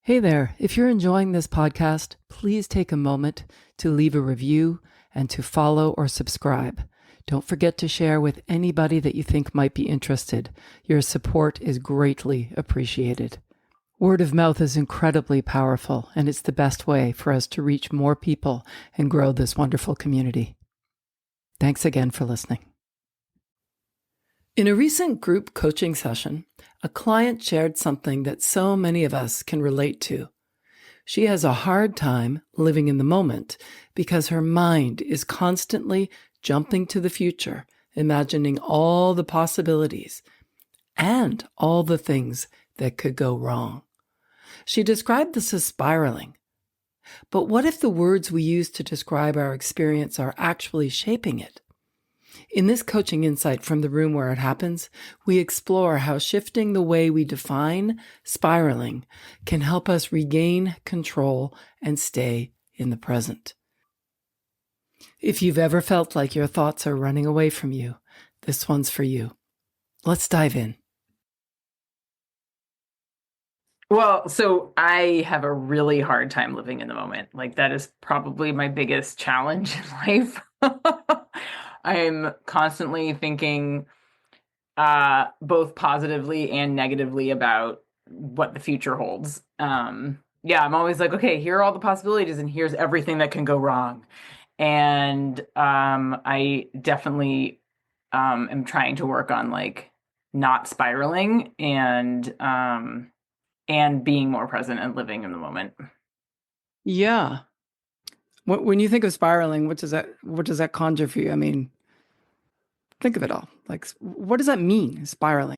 Hey there, if you're enjoying this podcast, please take a moment to leave a review and to follow or subscribe. Don't forget to share with anybody that you think might be interested. Your support is greatly appreciated. Word of mouth is incredibly powerful, and it's the best way for us to reach more people and grow this wonderful community. Thanks again for listening. In a recent group coaching session, a client shared something that so many of us can relate to. She has a hard time living in the moment because her mind is constantly jumping to the future, imagining all the possibilities and all the things that could go wrong. She described this as spiraling. But what if the words we use to describe our experience are actually shaping it? In this coaching insight from the room where it happens, we explore how shifting the way we define spiraling can help us regain control and stay in the present. If you've ever felt like your thoughts are running away from you, this one's for you. Let's dive in. Well, so I have a really hard time living in the moment. Like that is probably my biggest challenge in life. I'm constantly thinking both positively and negatively about what the future holds. I'm always like, okay, here are all the possibilities and here's everything that can go wrong. And I definitely am trying to work on like not spiraling and being more present and living in the moment. Yeah. When you think of spiraling, what does that conjure for you? I mean, think of it all. Like, what does that mean, spiraling?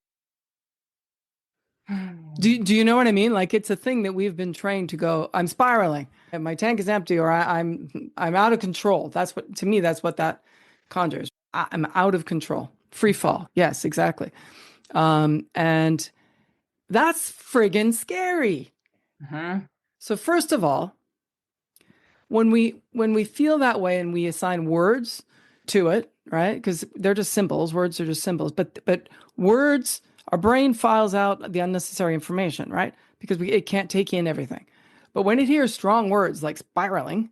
Do you know what I mean? Like, it's a thing that we've been trained to go, I'm spiraling and my tank is empty, or I'm out of control. That's what, to me, that's what that conjures. I'm out of control. Free fall. Yes, exactly. And that's friggin' scary. Mm-hmm. So first of all, when we feel that way and we assign words to it, right? Because they're just symbols. Words are just symbols. But words, our brain files out the unnecessary information, right? Because it can't take in everything. But when it hears strong words like spiraling,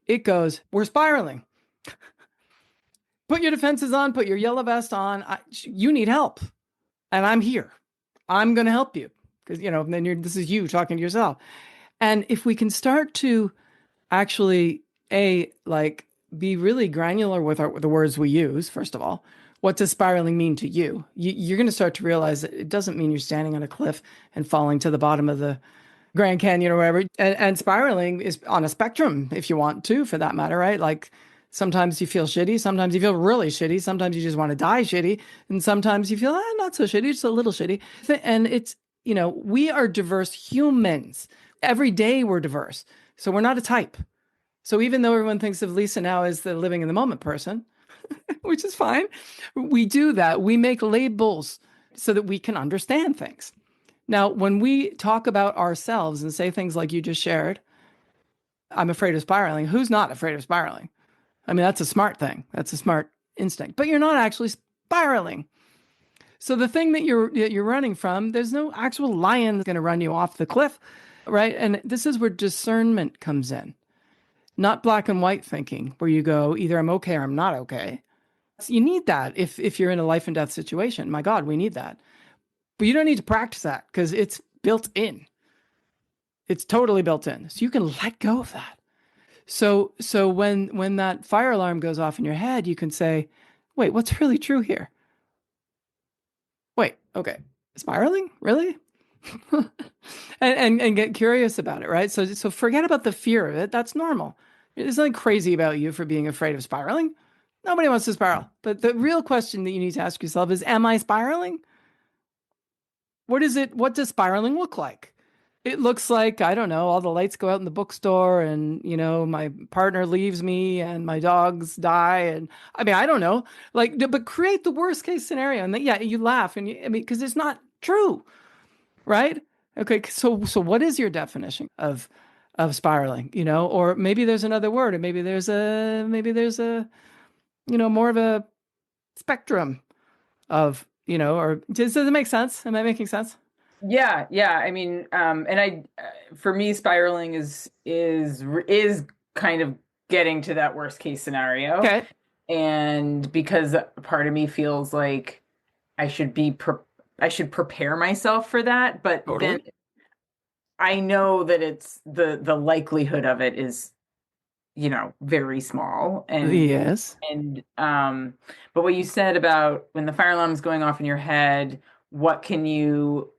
it goes, we're spiraling. Put your defenses on, put your yellow vest on. You need help. And I'm here. I'm going to help you. Because, then this is you talking to yourself. And if we can start to actually, be really granular with the words we use, first of all. What does spiraling mean to you? You're going to start to realize that it doesn't mean you're standing on a cliff and falling to the bottom of the Grand Canyon or wherever. And spiraling is on a spectrum, if you want to, for that matter, right? Like sometimes you feel shitty, sometimes you feel really shitty, sometimes you just want to die shitty, and sometimes you feel not so shitty, just a little shitty. And it's, we are diverse humans. Every day we're diverse. So we're not a type. So even though everyone thinks of Lisa now as the living in the moment person, which is fine, we do that. We make labels so that we can understand things. Now, when we talk about ourselves and say things like you just shared, I'm afraid of spiraling. Who's not afraid of spiraling? I mean, that's a smart thing. That's a smart instinct. But you're not actually spiraling. So the thing that you're running from, there's no actual lion that's going to run you off the cliff, right? And this is where discernment comes in. Not black and white thinking, where you go, either I'm okay or I'm not okay. So you need that if you're in a life and death situation. My God, we need that. But you don't need to practice that because it's built in. It's totally built in. So you can let go of that. So when that fire alarm goes off in your head, you can say, wait, what's really true here? Wait, okay. Spiraling? Really? and get curious about it, right? So forget about the fear of it. That's normal. There's nothing crazy about you for being afraid of spiraling. Nobody wants to spiral. But the real question that you need to ask yourself is, am I spiraling? What is it? What does spiraling look like? It looks like, I don't know, all the lights go out in the bookstore and, my partner leaves me and my dogs die. And I mean, I don't know, but create the worst case scenario. And then, you laugh because it's not true. Right? Okay. So what is your definition of spiraling? Or maybe there's another word, or maybe there's a more of a spectrum of, or does it make sense? Am I making sense? Yeah, yeah. I mean, and for me, spiraling is kind of getting to that worst case scenario, Okay. and because part of me feels like I should be pre I should prepare myself for that, but then Totally. I know that it's the likelihood of it is, very small, Yes. and but what you said about when the fire alarm is going off in your head, what can you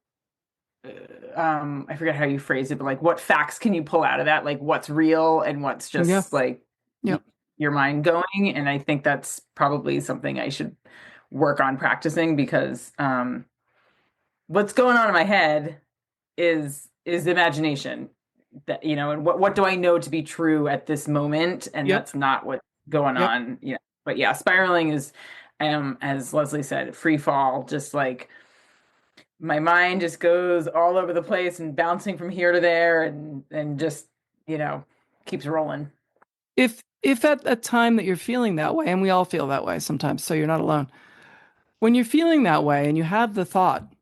I forget how you phrase it, but like what facts can you pull out of that? Like what's real and what's Yeah. just like y Yep. your mind going? And I think that's probably something I should work on practicing because what's going on in my head is imagination. That and what do I know to be true at this moment? And Yep. that's not what's going Yep. on. But yeah, spiraling is as Leslie said, free fall, just like my mind just goes all over the place and bouncing from here to there and just you know keeps rolling. If at a time that you're feeling that way, and we all feel that way sometimes, so you're not alone. When you're feeling that way and you have the thought,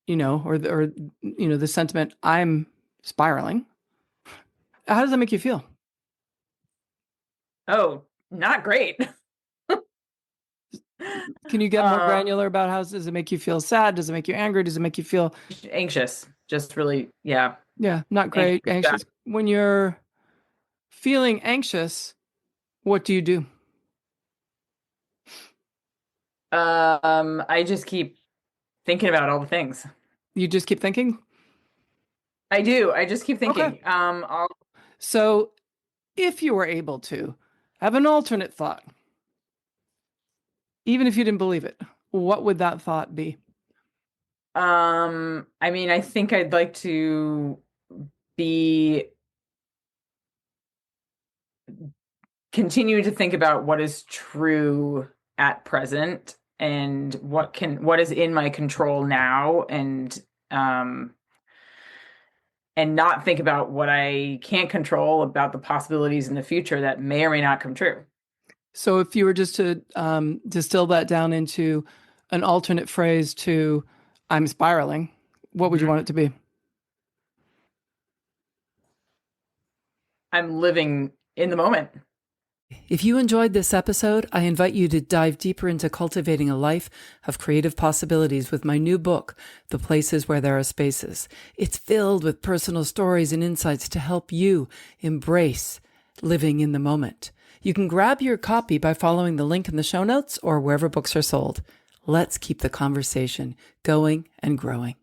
or the sentiment, I'm spiraling, how does that make you feel? Oh, not great. Can you get more uh granular about how does it make you feel sad? Does it make you angry? Does it make you feel, Anxious, just really, yeah, yeah, not anxious. great, anxious? When you're feeling anxious, what do you do? I just keep thinking about all the things. You just keep thinking? I just keep Okay. thinking. I'll So if you were able to have an alternate thought, even if you didn't believe it, what would that thought be? I mean, I think I'd like to be continue to think about what is true at present and what is in my control now, um and not think about what I can't control about the possibilities in the future that may or may not come true. So if you were just to distill that down into an alternate phrase to I'm spiraling, what would you Mhm. want it to be? I'm living in the moment. If you enjoyed this episode, I invite you to dive deeper into cultivating a life of creative possibilities with my new book, The Places Where There Are Spaces. It's filled with personal stories and insights to help you embrace living in the moment. You can grab your copy by following the link in the show notes or wherever books are sold. Let's keep the conversation going and growing.